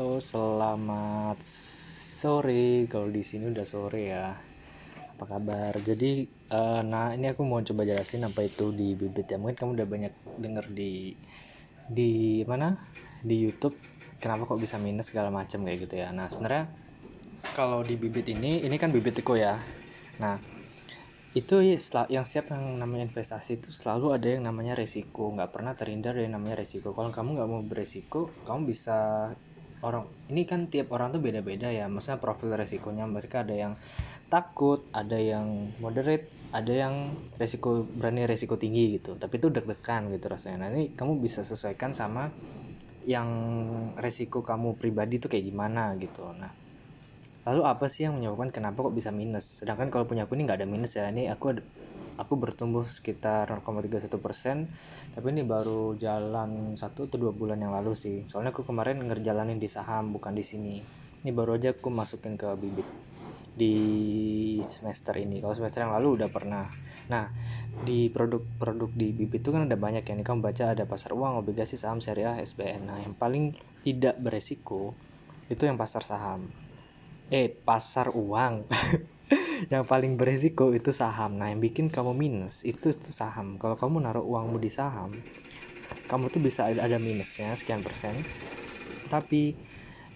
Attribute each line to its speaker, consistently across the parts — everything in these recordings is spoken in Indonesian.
Speaker 1: Halo, selamat sore. Kalau di sini udah sore ya. Apa kabar? Jadi, nah ini aku mau coba jelasin apa itu di bibit ya. Mungkin kamu udah banyak denger di mana? Di YouTube. Kenapa kok bisa minus segala macam kayak gitu ya. Nah, sebenarnya kalau di bibit ini kan bibit Iko ya. Nah, itu yang setiap yang namanya investasi itu selalu ada yang namanya resiko, nggak pernah terhindar dari namanya resiko. Kalau kamu nggak mau beresiko, kamu bisa ini kan tiap orang tuh beda-beda ya, maksudnya profil resikonya. Mereka ada yang takut, ada yang moderate, ada yang berani resiko tinggi gitu, tapi itu deg-degan gitu rasanya. Nah, ini kamu bisa sesuaikan sama yang resiko kamu pribadi tuh kayak gimana gitu. Nah, lalu apa sih yang menyebabkan kenapa kok bisa minus? Sedangkan kalau punya aku ini nggak ada minus ya. Ini aku bertumbuh sekitar 0,31%, tapi ini baru jalan 1 atau 2 bulan yang lalu sih. Soalnya aku kemarin ngerjalanin di saham, bukan di sini. Ini baru aja aku masukin ke bibit di semester ini. Kalau semester yang lalu udah pernah. Nah, di produk-produk di bibit itu kan ada banyak ya. Ini kamu baca ada pasar uang, obligasi, saham, syariah, SBN. Nah, yang paling tidak beresiko itu yang pasar saham. Pasar uang. Yang paling beresiko itu saham. Nah, yang bikin kamu minus itu saham. Kalau kamu naruh uangmu di saham, kamu tuh bisa ada minusnya sekian persen. Tapi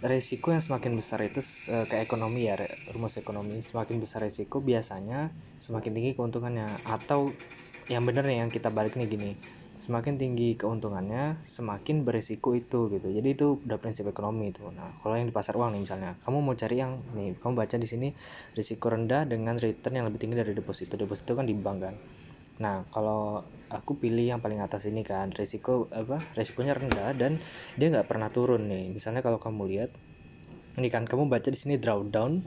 Speaker 1: resiko yang semakin besar itu kayak ekonomi ya, rumus ekonomi, semakin besar resiko biasanya semakin tinggi keuntungannya. Atau yang bener nih yang kita balik nih gini, semakin tinggi keuntungannya semakin beresiko itu gitu. Jadi itu udah prinsip ekonomi itu. Nah, kalau yang di pasar uang nih misalnya, kamu mau cari yang nih, kamu baca di sini risiko rendah dengan return yang lebih tinggi dari deposito. Deposito kan di bank kan. Nah, kalau aku pilih yang paling atas ini kan, resikonya rendah dan dia nggak pernah turun nih. Misalnya kalau kamu lihat ini kan, kamu baca di sini drawdown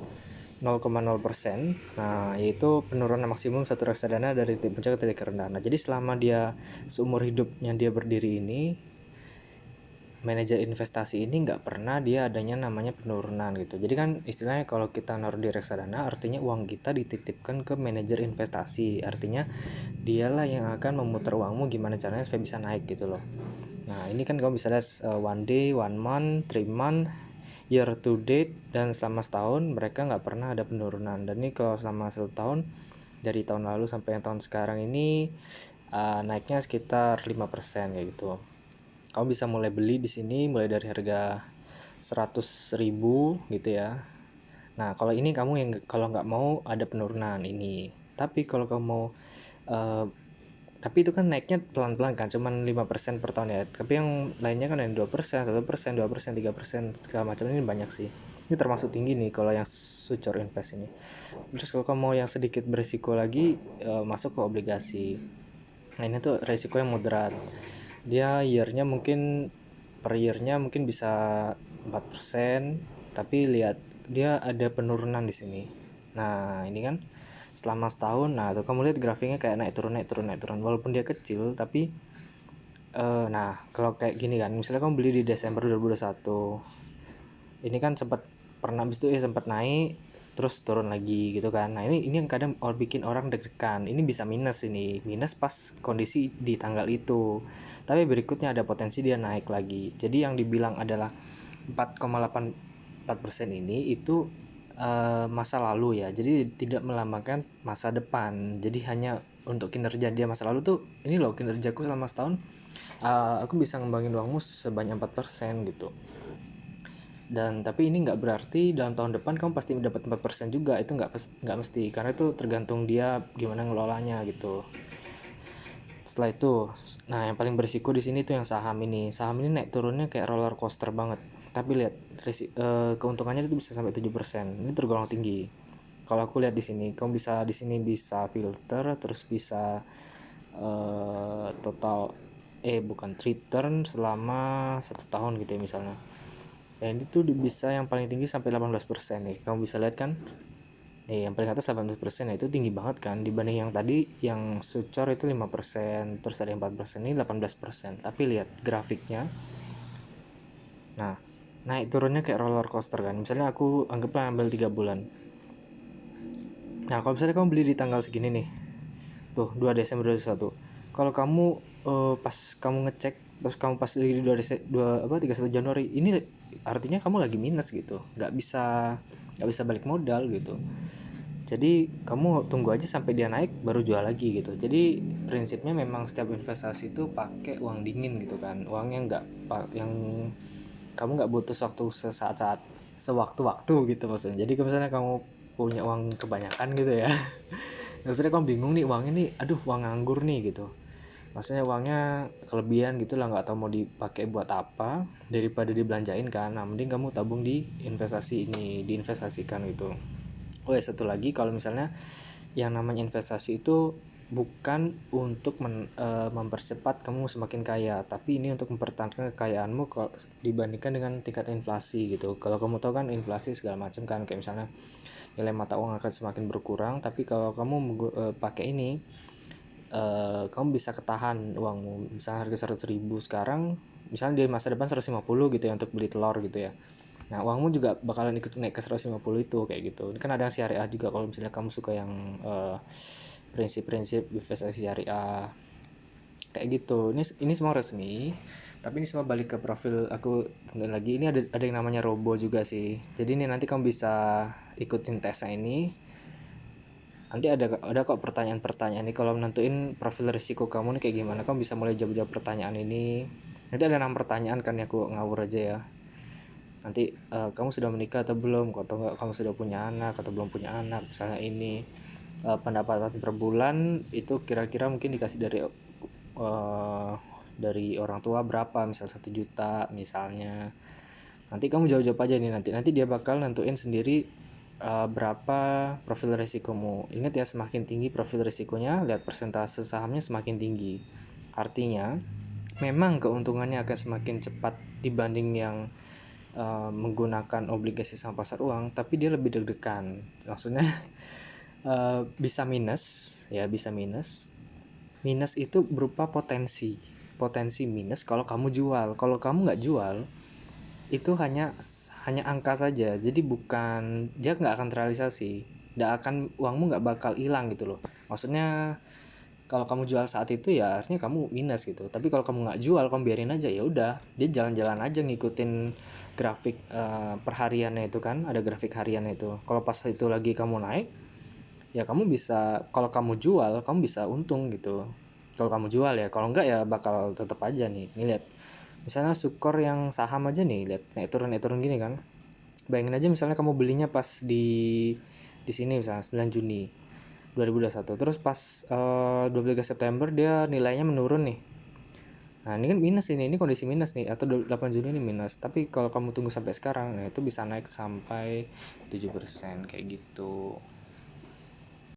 Speaker 1: 0,0%. Nah, yaitu penurunan maksimum satu reksadana dari titik puncak ke titik rendah. Nah, jadi selama dia seumur hidupnya dia berdiri ini, manajer investasi ini nggak pernah dia adanya namanya penurunan gitu. Jadi kan istilahnya kalau kita naruh di reksadana, artinya uang kita dititipkan ke manajer investasi. Artinya dialah yang akan memutar uangmu gimana caranya supaya bisa naik gitu loh. Nah, ini kan kamu bisa lihat one day, 1 month, 3 month, year to date, dan selama setahun mereka nggak pernah ada penurunan. Dan ini kalau selama 1 tahun, dari tahun lalu sampai yang tahun sekarang ini naiknya sekitar 5% kayak gitu. Kamu bisa mulai beli di sini mulai dari harga 100.000 gitu ya. Nah, kalau ini kamu yang kalau nggak mau ada penurunan ini. Tapi kalau kamu mau uh, tapi itu kan naiknya pelan-pelan kan, cuman 5% per tahun ya. Tapi yang lainnya kan ada 2%, 1%, 2%, 3%, segala macam. Ini banyak sih. Ini termasuk tinggi nih kalau yang future invest ini. Terus kalau kamu mau yang sedikit berisiko lagi, masuk ke obligasi. Nah, ini tuh resiko yang moderat. Dia per year-nya mungkin bisa 4%, tapi lihat dia ada penurunan di sini. Nah, ini kan selama setahun. Nah, tuh kamu lihat grafiknya kayak naik turun naik turun naik turun. Walaupun dia kecil, tapi nah kalau kayak gini kan, misalnya kamu beli di Desember 2021, ini kan pernah habis itu sempat naik terus turun lagi gitu kan. Nah, ini yang kadang bikin orang deg-degan. Ini bisa minus pas kondisi di tanggal itu, tapi berikutnya ada potensi dia naik lagi. Jadi yang dibilang adalah 4,84% ini itu masa lalu ya, jadi tidak melambangkan masa depan. Jadi hanya untuk kinerja dia masa lalu tuh, ini loh kinerjaku selama setahun, aku bisa ngembangin uangmu sebanyak 4% gitu. Dan tapi ini nggak berarti dalam tahun depan kamu pasti dapat 4% juga. Itu nggak mesti, karena itu tergantung dia gimana ngelolanya gitu. Setelah itu, nah yang paling berisiko di sini tuh yang saham ini. Saham ini naik turunnya kayak roller coaster banget. Tapi lihat keuntungannya itu bisa sampai 7%. Ini tergolong tinggi. Kalau aku lihat di sini, kamu bisa di sini bisa filter, terus bisa total bukan return selama 1 tahun gitu ya misalnya. Dan itu bisa yang paling tinggi sampai 18% nih. Kamu bisa lihat kan? Nih, yang paling atas 18%. Nah, itu tinggi banget kan dibanding yang tadi yang sucor itu 5%, terus ada yang 4%, ini 18%. Tapi lihat grafiknya. Nah, naik turunnya kayak roller coaster kan. Misalnya aku anggaplah ambil 3 bulan. Nah, kalau misalnya kamu beli di tanggal segini nih. Tuh, 2 Desember 2021. Kalau kamu pas kamu ngecek terus kamu pas di 31 Januari ini, artinya kamu lagi minus gitu, nggak bisa balik modal gitu. Jadi kamu tunggu aja sampai dia naik baru jual lagi gitu. Jadi prinsipnya memang setiap investasi itu pakai uang dingin gitu kan, uangnya nggak yang kamu nggak butuh waktu sesaat-saat, sewaktu-waktu gitu maksudnya. Jadi kalau misalnya kamu punya uang kebanyakan gitu ya, maksudnya kamu bingung nih uangnya nih, aduh uang nganggur nih gitu, maksudnya uangnya kelebihan gitu lah, nggak tahu mau dipakai buat apa, daripada dibelanjain kan. Nah mending kamu tabung di investasi ini, diinvestasikan gitu. Oh ya, satu lagi, kalau misalnya yang namanya investasi itu bukan untuk mempercepat kamu semakin kaya, tapi ini untuk mempertahankan kekayaanmu dibandingkan dengan tingkat inflasi gitu. Kalau kamu tahu kan inflasi segala macam kan, kayak misalnya nilai mata uang akan semakin berkurang, tapi kalau kamu pakai ini, kamu bisa ketahan uangmu. Misalnya harga 100.000 sekarang, misalnya di masa depan 150 gitu ya untuk beli telur gitu ya. Nah, uangmu juga bakalan ikut naik ke 150 itu kayak gitu. Ini kan ada yang syariah juga, kalau misalnya kamu suka yang prinsip-prinsip investasi syariah kayak gitu. Ini semua resmi, tapi ini semua balik ke profil aku. Tentu lagi ini ada yang namanya robo juga sih. Jadi ini nanti kamu bisa ikutin tesnya ini. Nanti ada kok pertanyaan-pertanyaan nih, kalau nentuin profil risiko kamu nih kayak gimana, kamu bisa mulai jawab-jawab pertanyaan ini. Nanti ada 6 pertanyaan kan ya, aku ngawur aja ya. Nanti kamu sudah menikah atau belum, atau enggak kamu sudah punya anak atau belum punya anak, misalnya ini pendapatan per bulan itu kira-kira mungkin dikasih dari orang tua berapa, misal 1 juta misalnya. Nanti kamu jawab-jawab aja nih, nanti dia bakal nentuin sendiri berapa profil risikomu. Ingat ya, semakin tinggi profil risikonya, lihat persentase sahamnya semakin tinggi. Artinya memang keuntungannya akan semakin cepat dibanding yang menggunakan obligasi saham pasar uang, tapi dia lebih deg-degan. Maksudnya bisa minus ya, bisa minus. Minus itu berupa potensi minus kalau kamu jual. Kalau kamu nggak jual, itu hanya angka saja. Jadi bukan, dia nggak akan terrealisasi, uangmu nggak bakal hilang gitu loh. Maksudnya kalau kamu jual saat itu ya artinya kamu minus gitu. Tapi kalau kamu nggak jual, kamu biarin aja, ya udah dia jalan-jalan aja ngikutin grafik perhariannya itu kan, ada grafik hariannya itu. Kalau pas itu lagi kamu naik, ya kamu bisa, kalau kamu jual kamu bisa untung gitu. Kalau kamu jual ya, kalau enggak ya bakal tetap aja nih. Nih lihat, misalnya Sukor yang saham aja nih, lihat naik turun gini kan. Bayangin aja misalnya kamu belinya pas di sini misalnya 9 Juni 2021, terus pas 23 September dia nilainya menurun nih. Nah ini kan minus, ini kondisi minus nih, atau 8 Juni ini minus. Tapi kalau kamu tunggu sampai sekarang, nah itu bisa naik sampai 7% kayak gitu.